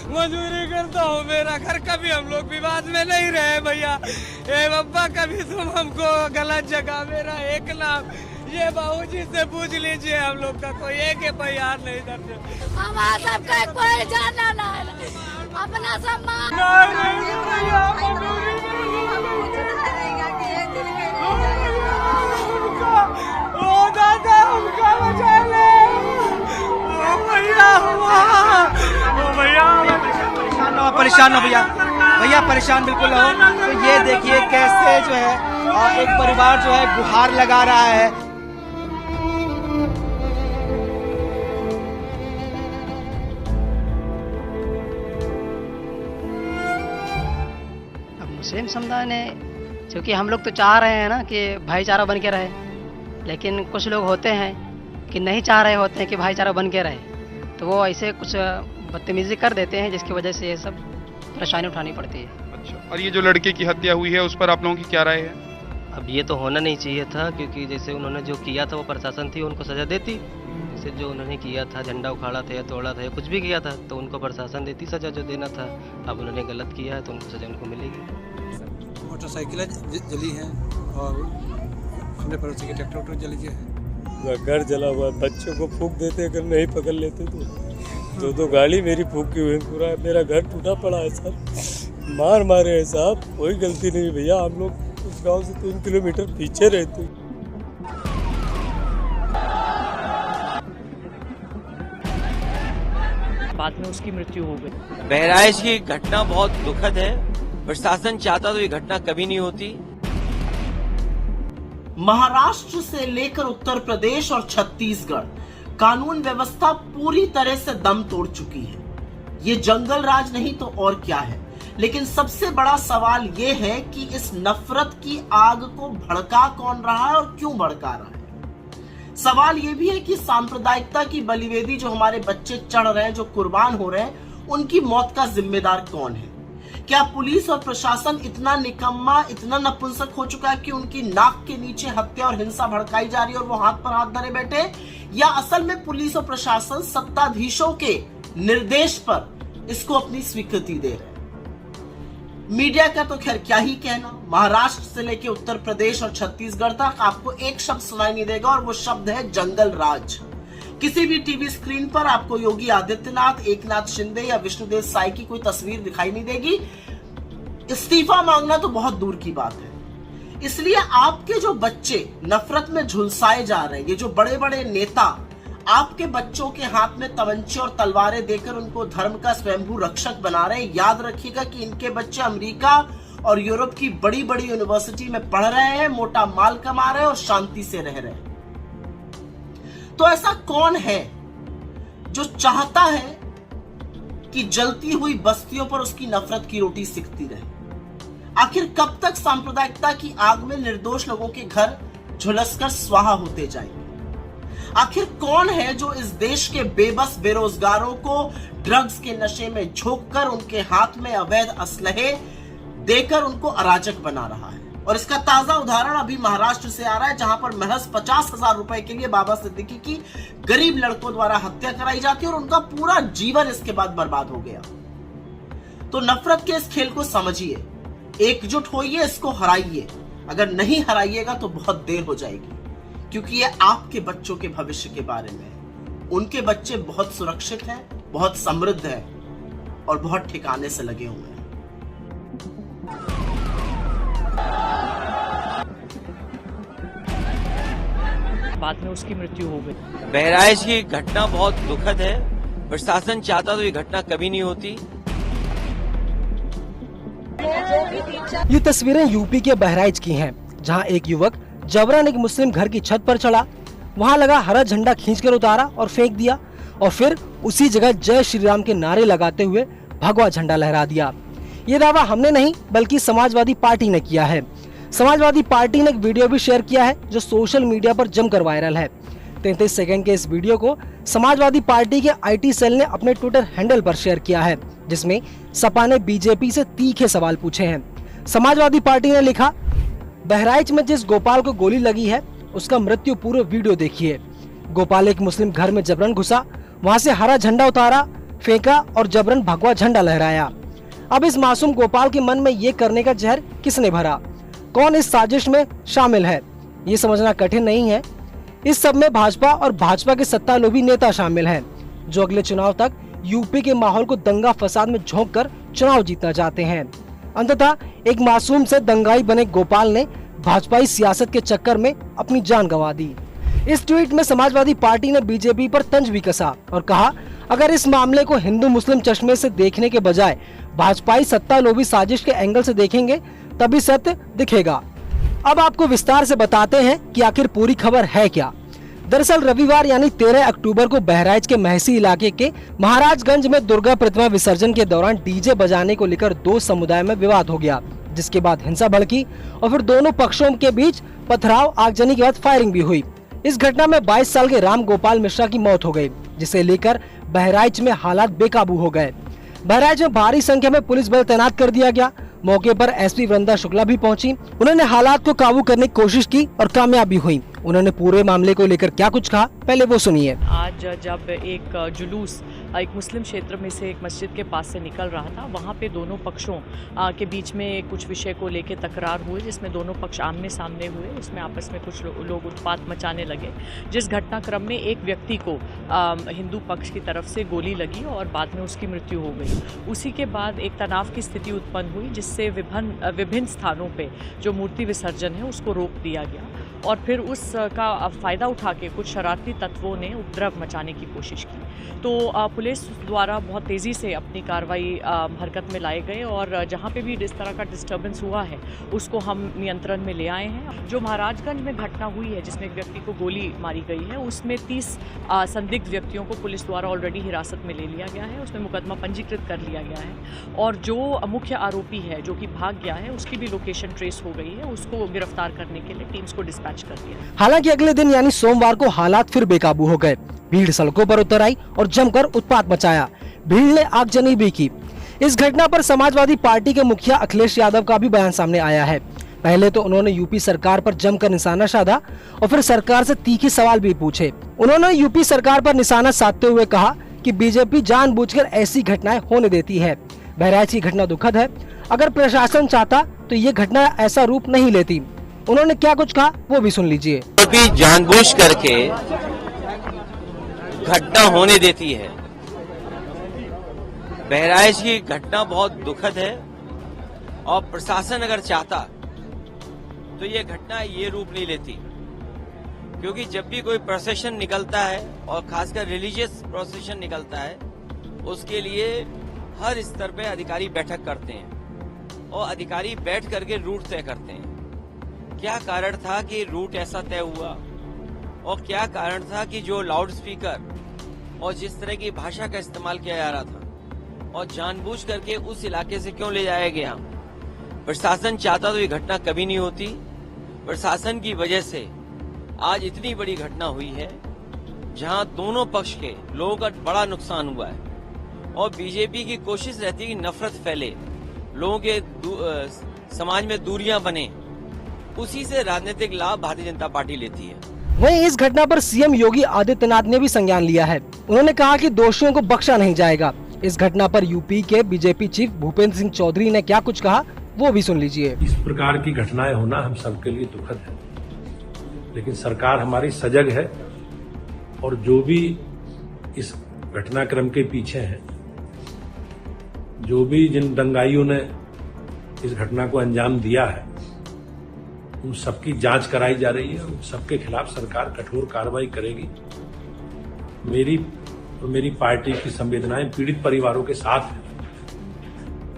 मजदूरी करता हूँ, मेरा घर कभी हम लोग विवाद में नहीं रहे भैया। ए बाबा कभी तुम हमको गलत जगह, मेरा एक नाम ये बाबूजी से पूछ लीजिए, हम लोग का कोई एक पैसा नहीं दर्ज। हमारा सबका कोई जाना ना अपना सम्मान ओ दादा उनका बचा ले, ओ भैया परेशान हो भैया, भैया परेशान बिल्कुल हो। तो ये देखिए कैसे जो है एक परिवार जो है गुहार लगा रहा है। अब मुस्लिम समुदाय ने, क्योंकि हम लोग तो चाह रहे हैं ना कि भाईचारा बन के रहे, लेकिन कुछ लोग होते हैं कि नहीं चाह रहे होते हैं कि भाईचारा बन के रहे, तो वो ऐसे कुछ बदतमीजी कर देते हैं जिसकी वजह से ये सब परेशानी उठानी पड़ती है। अच्छा, और ये जो लड़के की हत्या हुई है उस पर आप लोगों की क्या राय है? अब ये तो होना नहीं चाहिए था, क्योंकि जैसे उन्होंने जो किया था वो प्रशासन थी उनको सजा देती। जैसे जो उन्होंने किया था, झंडा उखाड़ा था या तोड़ा था या कुछ भी किया था, तो उनको प्रशासन देती सजा जो देना था। अब उन्होंने गलत किया है तो उनको सजा उनको मिलेगी। मोटरसाइकिलें जली हैं और अपने पड़ोसी के ट्रैक्टर जली है। घर जला हुआ, बच्चों को फूंक देते अगर नहीं पकड़ लेते तो दो गाड़ी मेरी फूंकी हुई, पूरा मेरा घर टूटा पड़ा है सर। मारे हैं साहब, कोई गलती नहीं भैया, हम लोग उस गांव से 3 किलोमीटर पीछे रहते। बाद में उसकी मृत्यु हो गई। बहराइच की घटना बहुत दुखद है, प्रशासन चाहता तो ये घटना कभी नहीं होती। महाराष्ट्र से लेकर उत्तर प्रदेश और छत्तीसगढ़ कानून व्यवस्था पूरी तरह से दम तोड़ चुकी है। ये जंगल राज नहीं तो और क्या है। लेकिन सबसे बड़ा सवाल ये है कि इस नफरत की आग को भड़का कौन रहा है और क्यों भड़का रहा है। सवाल ये भी है कि सांप्रदायिकता की बलिवेदी जो हमारे बच्चे चढ़ रहे हैं, जो कुर्बान हो रहे हैं, उनकी मौत का जिम्मेदार कौन है। क्या पुलिस और प्रशासन इतना निकम्मा, इतना नपुंसक हो चुका है कि उनकी नाक के नीचे हत्या और हिंसा भड़काई जा रही है और वो हाथ पर हाथ धरे बैठे, या असल में पुलिस और प्रशासन सत्ताधीशों के निर्देश पर इसको अपनी स्वीकृति दे रहे हैं। मीडिया का तो खैर क्या ही कहना। महाराष्ट्र से लेकर उत्तर प्रदेश और छत्तीसगढ़ तक आपको एक शब्द सुनाई नहीं देगा और वो शब्द है जंगल राज। किसी भी टीवी स्क्रीन पर आपको योगी आदित्यनाथ, एकनाथ शिंदे या विष्णुदेव साय की कोई तस्वीर दिखाई नहीं देगी। इस्तीफा मांगना तो बहुत दूर की बात है। इसलिए आपके जो बच्चे नफरत में झुलसाए जा रहे हैं, ये जो बड़े बड़े नेता आपके बच्चों के हाथ में तमंचे और तलवारें देकर उनको धर्म का स्वयंभू रक्षक बना रहे हैं, याद रखिएगा कि इनके बच्चे अमेरिका और यूरोप की बड़ी बड़ी यूनिवर्सिटी में पढ़ रहे हैं, मोटा माल कमा रहे हैं और शांति से रह रहे हैं। तो ऐसा कौन है जो चाहता है कि जलती हुई बस्तियों पर उसकी नफरत की रोटी सिकती रहे। आखिर कब तक सांप्रदायिकता की आग में निर्दोष लोगों के घर झुलसकर स्वाहा होते जाएंगे? आखिर कौन है जो इस देश के बेबस बेरोजगारों को ड्रग्स के नशे में झोंककर उनके हाथ में अवैध असलहे देकर उनको अराजक बना रहा है? और इसका ताजा उदाहरण अभी महाराष्ट्र से आ रहा है, जहां पर महज 50,000 रुपए के लिए बाबा सिद्दीकी की गरीब लड़कों द्वारा हत्या कराई जाती है और उनका पूरा जीवन इसके बाद बर्बाद हो गया। तो नफरत के इस खेल को समझिए, एकजुट होइए, इसको हराइए। अगर नहीं हराइएगा तो बहुत देर हो जाएगी, क्योंकि ये आपके बच्चों के भविष्य के बारे में। उनके बच्चे बहुत सुरक्षित हैं, बहुत समृद्ध हैं और बहुत ठिकाने से लगे हुए हैं। बाद में उसकी मृत्यु हो गई। बहराइच की घटना बहुत दुखद है, प्रशासन चाहता तो ये घटना कभी नहीं होती। ये तस्वीरें यूपी के बहराइच की हैं, जहां एक युवक जबरन एक मुस्लिम घर की छत पर चढ़ा, वहां लगा हरा झंडा खींचकर उतारा और फेंक दिया और फिर उसी जगह जय श्री राम के नारे लगाते हुए भगवा झंडा लहरा दिया। ये दावा हमने नहीं बल्कि समाजवादी पार्टी ने किया है। समाजवादी पार्टी ने एक वीडियो भी शेयर किया है जो सोशल मीडिया पर जमकर वायरल है। 33 सेकंड के इस वीडियो को समाजवादी पार्टी के IT सेल ने अपने ट्विटर हैंडल पर शेयर किया है, जिसमें सपा ने बीजेपी से तीखे सवाल पूछे हैं। समाजवादी पार्टी ने लिखा, बहराइच में जिस गोपाल को गोली लगी है उसका मृत्यु पूर्व वीडियो देखिए। गोपाल एक मुस्लिम घर में जबरन घुसा, वहां से हरा झंडा उतारा, फेंका और जबरन भगवा झंडा लहराया। अब इस मासूम गोपाल के मन में ये करने का जहर किसने भरा, कौन इस साजिश में शामिल है, ये समझना कठिन नहीं है। इस सब में भाजपा और भाजपा के सत्ता लोभी नेता शामिल हैं, जो अगले चुनाव तक यूपी के माहौल को दंगा फसाद में झोंककर चुनाव जीतना चाहते हैं। अंततः एक मासूम से दंगाई बने गोपाल ने भाजपाई सियासत के चक्कर में अपनी जान गंवा दी। इस ट्वीट में समाजवादी पार्टी ने बीजेपी पर तंज भी कसा और कहा, अगर इस मामले को हिंदू मुस्लिम चश्मे से देखने के बजाय भाजपाई सत्ता लोभी साजिश के एंगल से देखेंगे तभी सत्य दिखेगा। अब आपको विस्तार से बताते हैं कि आखिर पूरी खबर है क्या। दरअसल रविवार यानी 13 अक्टूबर को बहराइच के महसी इलाके के महाराजगंज में दुर्गा प्रतिमा विसर्जन के दौरान डीजे बजाने को लेकर दो समुदाय में विवाद हो गया, जिसके बाद हिंसा भड़की और फिर दोनों पक्षों के बीच पथराव, आगजनी के बाद फायरिंग भी हुई। इस घटना में 22 साल के राम गोपाल मिश्रा की मौत हो गई, जिसे लेकर बहराइच में हालात बेकाबू हो गए। बहराइच में भारी संख्या में पुलिस बल तैनात कर दिया गया। मौके पर एसपी वृंदा शुक्ला भी पहुंची। उन्होंने हालात को काबू करने की कोशिश की और कामयाब भी हुई। उन्होंने पूरे मामले को लेकर क्या कुछ कहा, पहले वो सुनिए। आज जब एक जुलूस एक मुस्लिम क्षेत्र में से एक मस्जिद के पास से निकल रहा था, वहाँ पे दोनों पक्षों के बीच में कुछ विषय को लेकर तकरार हुई, जिसमें दोनों पक्ष आमने सामने हुए। उसमें आपस में कुछ लोग उत्पात मचाने लगे, जिस घटनाक्रम में एक व्यक्ति को हिंदू पक्ष की तरफ से गोली लगी और बाद में उसकी मृत्यु हो गई। उसी के बाद एक तनाव की स्थिति उत्पन्न हुई, जिससे विभिन्न स्थानों पे जो मूर्ति विसर्जन है उसको रोक दिया गया और फिर उसका फ़ायदा उठा के कुछ शरारती तत्वों ने उपद्रव मचाने की कोशिश की। तो पुलिस द्वारा बहुत तेज़ी से अपनी कार्रवाई हरकत में लाए गए और जहाँ पे भी इस तरह का डिस्टर्बेंस हुआ है उसको हम नियंत्रण में ले आए हैं। जो महाराजगंज में घटना हुई है जिसमें एक व्यक्ति को गोली मारी गई है, उसमें 30 संदिग्ध व्यक्तियों को पुलिस द्वारा ऑलरेडी हिरासत में ले लिया गया है। उसमें मुकदमा पंजीकृत कर लिया गया है और जो मुख्य आरोपी है जो कि भाग गया है, उसकी भी लोकेशन ट्रेस हो गई है। उसको गिरफ्तार करने के लिए टीम्स को डिस्पैच कर दिया। हालांकि अगले दिन यानी सोमवार को हालात फिर बेकाबू हो गए। भीड़ सड़कों पर उतर आई और जमकर उत्पात मचाया। भीड़ ने आगजनी भी की। इस घटना पर समाजवादी पार्टी के मुखिया अखिलेश यादव का भी बयान सामने आया है। पहले तो उन्होंने यूपी सरकार पर जमकर निशाना साधा और फिर सरकार से तीखे सवाल भी पूछे। उन्होंने यूपी सरकार पर निशाना साधते हुए कहा कि बीजेपी जानबूझकर ऐसी घटनाएं होने देती है। बहराइच की घटना दुखद है। अगर प्रशासन चाहता तो ये घटना ऐसा रूप नहीं लेती। उन्होंने क्या कुछ कहा वो भी सुन लीजिए। जानबूझ करके घटना होने देती है। बहराइच की घटना बहुत दुखद है और प्रशासन अगर चाहता तो ये घटना ये रूप नहीं लेती, क्योंकि जब भी कोई प्रोसेशन निकलता है और खासकर रिलीजियस प्रोसेशन निकलता है, उसके लिए हर स्तर पे अधिकारी बैठक करते हैं और अधिकारी बैठ करके रूट तय करते हैं। क्या कारण था कि रूट ऐसा तय हुआ और क्या कारण था कि जो लाउड स्पीकर और जिस तरह की भाषा का इस्तेमाल किया जा रहा था और जानबूझ करके उस इलाके से क्यों ले जाया गया। प्रशासन चाहता तो ये घटना कभी नहीं होती। प्रशासन की वजह से आज इतनी बड़ी घटना हुई है जहां दोनों पक्ष के लोगों का बड़ा नुकसान हुआ है और बीजेपी की कोशिश रहती है कि नफरत फैले, लोगों के समाज में दूरियां बने। उसी से राजनीतिक लाभ भारतीय जनता पार्टी लेती है। वहीं इस घटना पर सीएम योगी आदित्यनाथ ने भी संज्ञान लिया है। उन्होंने कहा कि दोषियों को बख्शा नहीं जाएगा। इस घटना पर यूपी के बीजेपी चीफ भूपेंद्र सिंह चौधरी ने क्या कुछ कहा वो भी सुन लीजिए। इस प्रकार की घटनाएं होना हम सबके लिए दुखद है, लेकिन सरकार हमारी सजग है और जो भी इस घटनाक्रम के पीछे हैं, जो भी जिन दंगाइयों ने इस घटना को अंजाम दिया है, उन सबकी जांच कराई जा रही है। उन सबके खिलाफ सरकार कठोर कार्रवाई करेगी। मेरी और मेरी पार्टी की संवेदनाएं पीड़ित परिवारों के साथ है,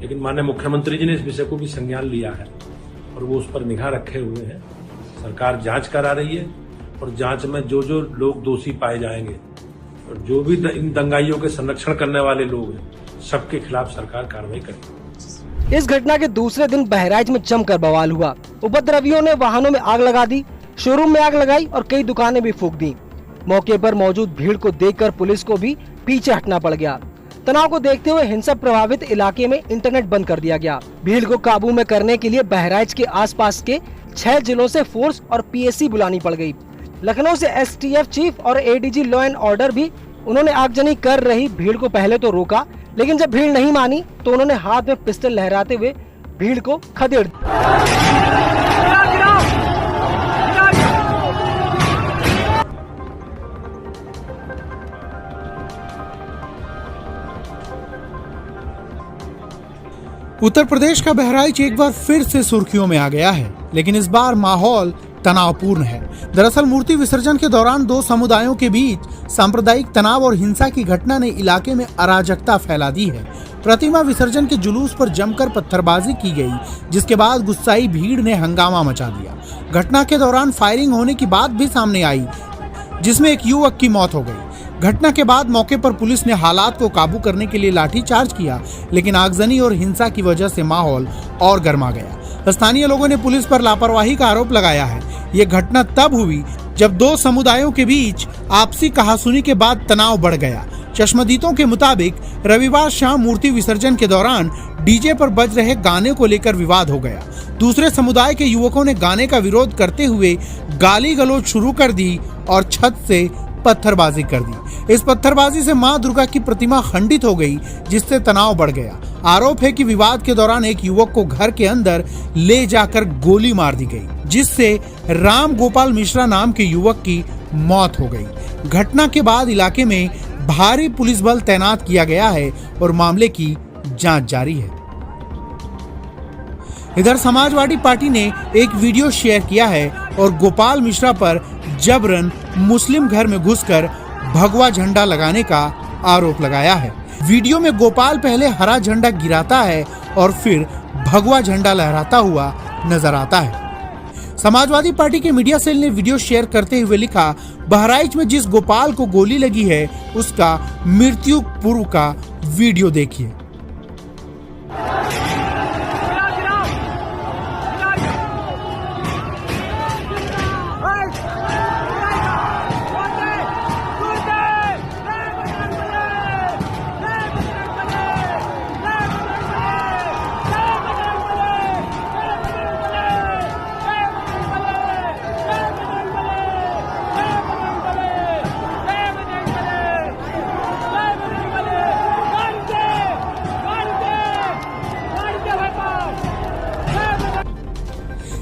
लेकिन माननीय मुख्यमंत्री जी ने इस विषय को भी संज्ञान लिया है और वो उस पर निगाह रखे हुए हैं। सरकार जांच करा रही है और जांच में जो जो लोग दोषी पाए जाएंगे और जो भी इन दंगाइयों के संरक्षण करने वाले लोग हैं, सबके खिलाफ सरकार कार्रवाई करेगी। इस घटना के दूसरे दिन बहराइच में जमकर बवाल हुआ। उपद्रवियों ने वाहनों में आग लगा दी, शोरूम में आग लगाई और कई दुकानें भी फूंक दी। मौके पर मौजूद भीड़ को देखकर पुलिस को भी पीछे हटना पड़ गया। तनाव को देखते हुए हिंसा प्रभावित इलाके में इंटरनेट बंद कर दिया गया। भीड़ को काबू में करने के लिए बहराइच के आसपास के 6 जिलों से फोर्स और पीएससी बुलानी पड़ गई। लखनऊ से एसटीएफ चीफ और एडीजी लॉ एंड ऑर्डर भी उन्होंने आगजनी कर रही भीड़ को पहले तो रोका, लेकिन जब भीड़ नहीं मानी तो उन्होंने हाथ में पिस्टल लहराते हुए भीड़ को खदेड़ दिया। उत्तर प्रदेश का बहराइच एक बार फिर से सुर्खियों में आ गया है, लेकिन इस बार माहौल तनावपूर्ण है। दरअसल मूर्ति विसर्जन के दौरान दो समुदायों के बीच सांप्रदायिक तनाव और हिंसा की घटना ने इलाके में अराजकता फैला दी है। प्रतिमा विसर्जन के जुलूस पर जमकर पत्थरबाजी की गई, जिसके बाद गुस्साई भीड़ ने हंगामा मचा दिया। घटना के दौरान फायरिंग होने की बात भी सामने आई, जिसमें एक युवक की मौत हो गई। घटना के बाद मौके पर पुलिस ने हालात को काबू करने के लिए लाठीचार्ज किया, लेकिन आगजनी और हिंसा की वजह से माहौल और गर्मा गया। स्थानीय लोगों ने पुलिस पर लापरवाही का आरोप लगाया है। ये घटना तब हुई जब दो समुदायों के बीच आपसी कहासुनी के बाद तनाव बढ़ गया। चश्मदीदों के मुताबिक रविवार शाम मूर्ति विसर्जन के दौरान डीजे पर बज रहे गाने को लेकर विवाद हो गया। दूसरे समुदाय के युवकों ने गाने का विरोध करते हुए गाली गलौज शुरू कर दी और छत से पत्थरबाजी कर दी। इस पत्थरबाजी से मां दुर्गा की प्रतिमा खंडित हो गई, जिससे तनाव बढ़ गया। आरोप है कि विवाद के दौरान एक युवक को घर के अंदर ले जाकर गोली मार दी गई, जिससे राम गोपाल मिश्रा नाम के युवक की मौत हो गई। घटना के बाद इलाके में भारी पुलिस बल तैनात किया गया है और मामले की जांच जारी है। इधर समाजवादी पार्टी ने एक वीडियो शेयर किया है और गोपाल मिश्रा पर जबरन मुस्लिम घर में घुसकर भगवा झंडा लगाने का आरोप लगाया है। वीडियो में गोपाल पहले हरा झंडा गिराता है और फिर भगवा झंडा लहराता हुआ नजर आता है। समाजवादी पार्टी के मीडिया सेल ने वीडियो शेयर करते हुए लिखा, बहराइच में जिस गोपाल को गोली लगी है उसका मृत्यु पूर्व का वीडियो देखिए।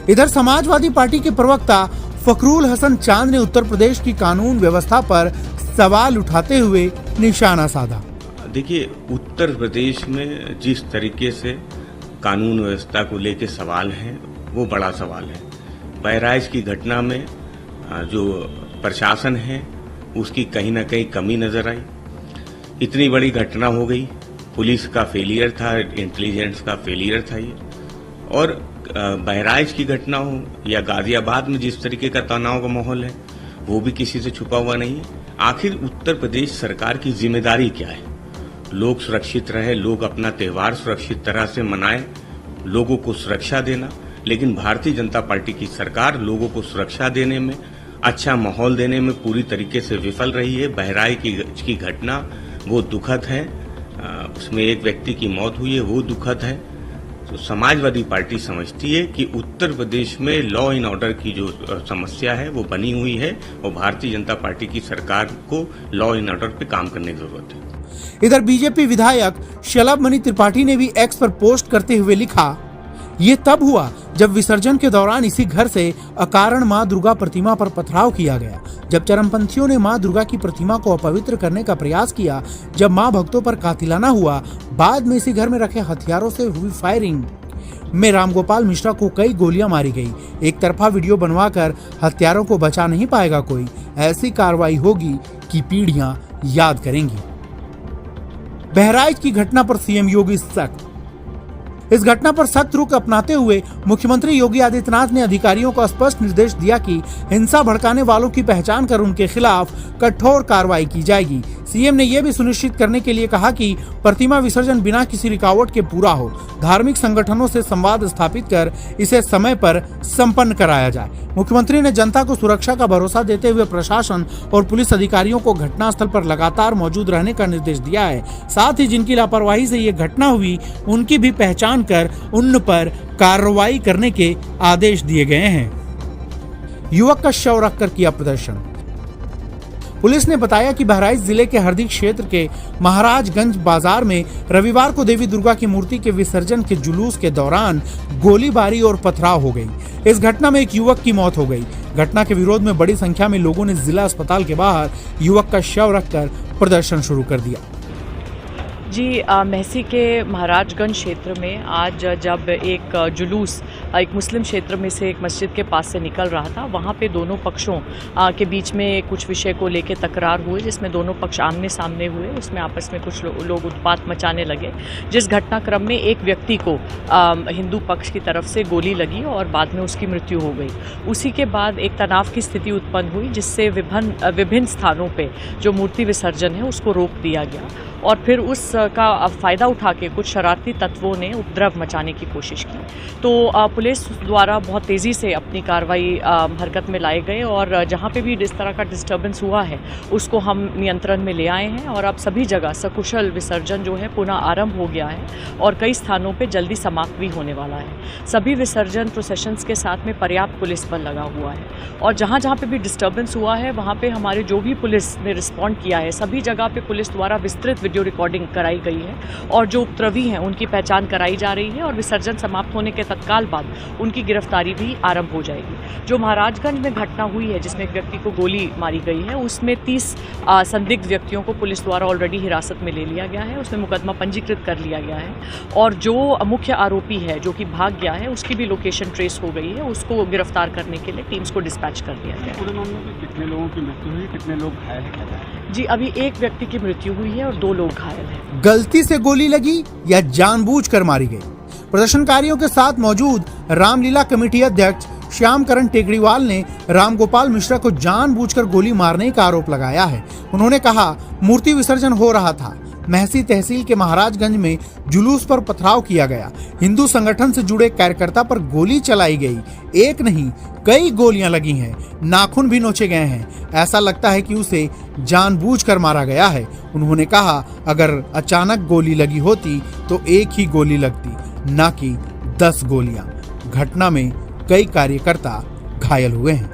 इधर समाजवादी पार्टी के प्रवक्ता फखरुल हसन चांद ने उत्तर प्रदेश की कानून व्यवस्था पर सवाल उठाते हुए निशाना साधा। देखिए, उत्तर प्रदेश में जिस तरीके से कानून व्यवस्था को लेकर सवाल है वो बड़ा सवाल है। बहराइच की घटना में जो प्रशासन है उसकी कहीं ना कहीं कमी नजर आई। इतनी बड़ी घटना हो गई, पुलिस का फेलियर था, इंटेलिजेंस का फेलियर था ये। और बहराइच की घटना हो या गाजियाबाद में जिस तरीके का तनाव का माहौल है वो भी किसी से छुपा हुआ नहीं है। आखिर उत्तर प्रदेश सरकार की जिम्मेदारी क्या है? लोग सुरक्षित रहे, लोग अपना त्योहार सुरक्षित तरह से मनाएं, लोगों को सुरक्षा देना। लेकिन भारतीय जनता पार्टी की सरकार लोगों को सुरक्षा देने में, अच्छा माहौल देने में पूरी तरीके से विफल रही है। बहराइच की घटना वो दुखद है, उसमें एक व्यक्ति की मौत हुई है, वो दुखद है। तो समाजवादी पार्टी समझती है कि उत्तर प्रदेश में लॉ एंड ऑर्डर की जो समस्या है वो बनी हुई है और भारतीय जनता पार्टी की सरकार को लॉ एंड ऑर्डर पे काम करने की जरूरत है। इधर बीजेपी विधायक शलभ मणि त्रिपाठी ने भी एक्स पर पोस्ट करते हुए लिखा, ये तब हुआ जब विसर्जन के दौरान इसी घर से अकारण मां दुर्गा प्रतिमा पर पथराव किया गया, जब चरमपंथियों ने मां दुर्गा की प्रतिमा को अपवित्र करने का प्रयास किया, जब मां भक्तों पर कातिलाना हुआ। बाद में इसी घर में रखे हथियारों से हुई फायरिंग में रामगोपाल मिश्रा को कई गोलियां मारी गई। एक तरफा वीडियो बनवाकर हत्यारों को बचा नहीं पाएगा कोई। ऐसी कार्रवाई होगी कि पीढ़ियां याद करेंगी। बहराइच की घटना पर सीएम योगी सख्त। इस घटना पर सख्त रुख अपनाते हुए मुख्यमंत्री योगी आदित्यनाथ ने अधिकारियों को स्पष्ट निर्देश दिया कि हिंसा भड़काने वालों की पहचान कर उनके खिलाफ कठोर कार्रवाई की जाएगी। सीएम ने यह भी सुनिश्चित करने के लिए कहा कि प्रतिमा विसर्जन बिना किसी रुकावट के पूरा हो। धार्मिक संगठनों से संवाद स्थापित कर इसे समय पर संपन्न कराया जाए। मुख्यमंत्री ने जनता को सुरक्षा का भरोसा देते हुए प्रशासन और पुलिस अधिकारियों को घटनास्थल पर लगातार मौजूद रहने का निर्देश दिया है। साथ ही जिनकी लापरवाही से ये घटना हुई उनकी भी पहचान कर उन पर कार्रवाई करने के आदेश दिए गए हैं। युवक का शव रखकर किया प्रदर्शन। पुलिस ने बताया कि बहराइच जिले के हरदी क्षेत्र के महाराजगंज बाजार में रविवार को देवी दुर्गा की मूर्ति के विसर्जन के जुलूस के दौरान गोलीबारी और पथराव हो गई। इस घटना में एक युवक की मौत हो गई। घटना के विरोध में बड़ी संख्या में लोगों ने जिला अस्पताल के बाहर युवक का शव रखकर प्रदर्शन शुरू कर दिया। जी, महसी के महाराजगंज क्षेत्र में आज जब एक जुलूस एक मुस्लिम क्षेत्र में से एक मस्जिद के पास से निकल रहा था, वहाँ पे दोनों पक्षों के बीच में कुछ विषय को लेकर तकरार हुए, जिसमें दोनों पक्ष आमने सामने हुए। उसमें आपस में कुछ लोग उत्पात मचाने लगे, जिस घटनाक्रम में एक व्यक्ति को हिंदू पक्ष की तरफ से गोली लगी और बाद में उसकी मृत्यु हो गई। उसी के बाद एक तनाव की स्थिति उत्पन्न हुई, जिससे विभिन्न स्थानों पर जो मूर्ति विसर्जन है उसको रोक दिया गया और फिर उसका फ़ायदा उठा के कुछ शरारती तत्वों ने उपद्रव मचाने की कोशिश की। तो पुलिस द्वारा बहुत तेज़ी से अपनी कार्रवाई हरकत में लाए गए और जहाँ पे भी इस तरह का डिस्टर्बेंस हुआ है उसको हम नियंत्रण में ले आए हैं और अब सभी जगह सकुशल विसर्जन जो है पुनः आरंभ हो गया है और कई स्थानों पे जल्दी समाप्त भी होने वाला है। सभी विसर्जन प्रोसेशंस के साथ में पर्याप्त पुलिस बल लगा हुआ है और जहाँ जहाँ पे भी डिस्टर्बेंस हुआ है वहाँ पे हमारे जो भी पुलिस ने रिस्पॉन्ड किया है, सभी जगह पे पुलिस द्वारा विस्तृत वीडियो रिकॉर्डिंग कराई गई है और जो उपद्रवी हैं उनकी पहचान कराई जा रही है और विसर्जन समाप्त होने के तत्काल बाद उनकी गिरफ्तारी भी आरंभ हो जाएगी। जो महाराजगंज में घटना हुई है जिसमें एक व्यक्ति को गोली मारी गई है, उसमें 30 संदिग्ध व्यक्तियों को पुलिस द्वारा ऑलरेडी हिरासत में ले लिया गया है। उसमें मुकदमा पंजीकृत कर लिया गया है और जो मुख्य आरोपी है जो कि भाग गया है उसकी भी लोकेशन ट्रेस हो गई है। उसको गिरफ्तार करने के लिए टीम्स को डिस्पैच कर दिया गया है। पूरे मामले में कितने लोगों की मृत्यु हुई, कितने लोग घायल हैं? जी, अभी एक व्यक्ति की मृत्यु हुई है और 2 लोग घायल हैं। गलती से गोली लगी या जानबूझकर मारी गई? प्रदर्शनकारियों के साथ मौजूद रामलीला कमेटी अध्यक्ष श्यामकरण टेकड़ीवाल ने रामगोपाल मिश्रा को जानबूझकर गोली मारने का आरोप लगाया है। उन्होंने कहा, मूर्ति विसर्जन हो रहा था, महसी तहसील के महाराजगंज में जुलूस पर पथराव किया गया, हिंदू संगठन से जुड़े कार्यकर्ता पर गोली चलाई गई, एक नहीं कई गोलियां लगी हैं, नाखून भी नोचे गए हैं, ऐसा लगता है कि उसे जानबूझकर मारा गया है। उन्होंने कहा, अगर अचानक गोली लगी होती तो एक ही गोली लगती, ना कि 10 गोलियां। घटना में कई कार्यकर्ता घायल हुए हैं।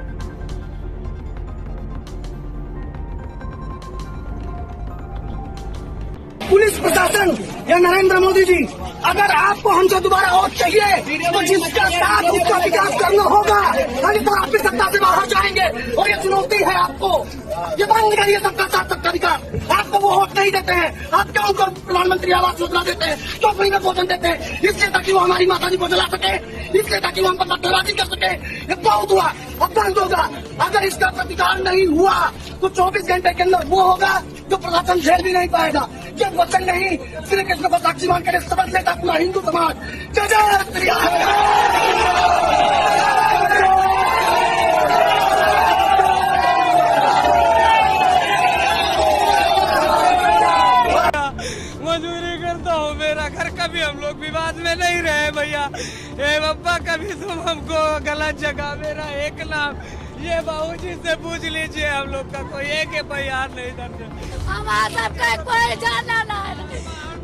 पुलिस प्रशासन या नरेंद्र मोदी जी, अगर आपको हमसे दोबारा वोट चाहिए तो जिसका साथ उसका विकास करना होगा, नहीं तो आप भी सत्ता से बाहर जाएंगे और ये चुनौती है आपको। ये बंद करिए सबका साथ सबका विकास। आपको वो वोट नहीं देते हैं, आप क्यों उनको प्रधानमंत्री आवास योजना देते हैं, क्यों फ्री में भोजन देते हैं? इसलिए ताकि वो हमारी माता जी को जला सके, इसलिए ताकि वो हम पर सट्टेबाजी कर सके। ये बहुत हुआ, अब बंद होगा। अगर इसका प्रतिकार नहीं हुआ तो 24 घंटे के अंदर वो होगा जो प्रशासन झेल भी नहीं पाएगा। ये वचन नहीं श्री कृष्ण को साक्षी मान कर शपथ लेता पूरा हिंदू समाज। जय जय श्री राम। मजदूरी करता हूँ, मेरा घर कभी हम लोग विवाद में नहीं रहे भैया। ए बाबा, कभी तुम हमको गलत जगह, मेरा एक नाम, ये बाबूजी से पूछ लीजिए, हम लोग का कोई एक यार नहीं दर्ज। हमारा सबका कोई जाना ना है,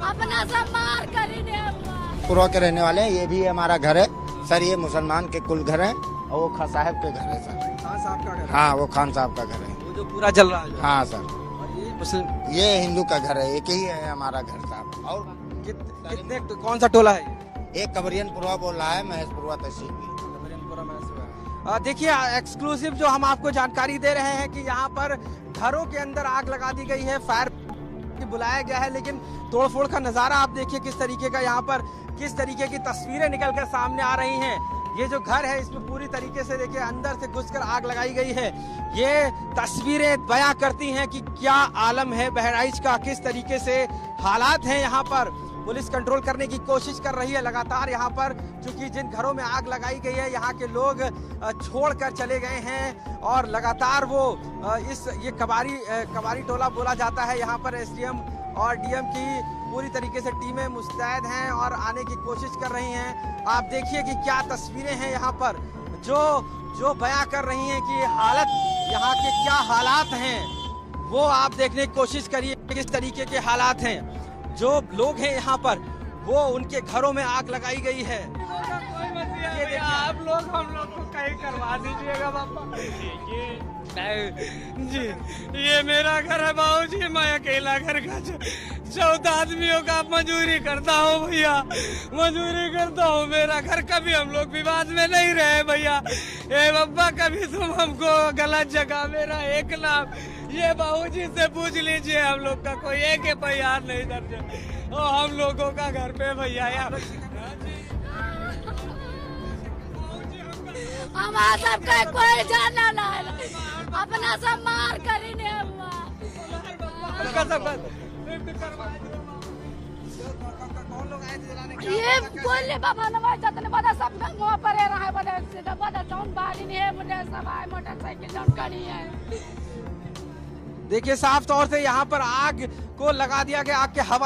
अपना सब मार कर ही नहीं हुआ। पुरवा के रहने वाले हैं, ये भी हमारा घर है सर, ये मुसलमान के कुल घर है और वो खान साहब के घर है सर। खान साहब का घर? हाँ, वो खान साहब का घर है, वो जो पूरा चल रहा है। हाँ सर, मुस्लिम, ये हिंदू का घर है, एक ही है हमारा घर साहब। और कितने कौन सा टोला है? एक कबरियन पुरवा बोल रहा है, महेशपुरवा तहसील की। देखिए, एक्सक्लूसिव जो हम आपको जानकारी दे रहे हैं कि यहाँ पर घरों के अंदर आग लगा दी गई है, फायर बुलाया गया है, लेकिन तोड़फोड़ का नजारा आप देखिए किस तरीके का, यहाँ पर किस तरीके की तस्वीरें निकलकर सामने आ रही हैं। ये जो घर है इसमें पूरी तरीके से देखिए अंदर से घुसकर आग लगाई गई है। ये तस्वीरें बयां करती हैं कि क्या आलम है बहराइच का, किस तरीके से हालात हैं यहाँ पर। पुलिस कंट्रोल करने की कोशिश कर रही है लगातार यहाँ पर, क्योंकि जिन घरों में आग लगाई गई है यहाँ के लोग छोड़कर चले गए हैं और लगातार वो ये कबारी टोला बोला जाता है। यहाँ पर एसडीएम और डीएम की पूरी तरीके से टीमें मुस्तैद हैं और आने की कोशिश कर रही हैं। आप देखिए कि क्या तस्वीरें हैं यहाँ पर जो बयां कर रही हैं कि हालत यहाँ के क्या हालात हैं, वो आप देखने की कोशिश करिए किस तरीके के हालात हैं। जो लोग हैं यहाँ पर वो उनके घरों में आग लगाई गई है। ये देखिए आप लोग हम लोग को कहीं करवा दीजिएगा बाबा। जी ये मेरा घर है बाबूजी, मैं अकेला घर का 14 आदमियों का मजदूरी करता हूँ भैया, मजदूरी करता हूँ। मेरा घर कभी हम लोग विवाद में नहीं रहे भैया। ए बाबा कभी तुम हमको गलत जगह, मेरा एक नाम ये बाबूजी से पूछ लीजिए, हम लोग का कोई एक परिवार नहीं दर्ज है और हम लोगों का घर पे भैया यार हमारा सबका कोई जाना ना है, अपना सब मार कर ही नहीं हुआ। ये बोले बाबा नवाज जतने बड़ा सब गंगवा पर रहा है, बड़ा टाउन बाहर नहीं है, मुझे सब आए मोटरसाइकिल जौन करी है। देखिए साफ तौर से यहाँ पर आग को लगा दिया गया, आग के हवा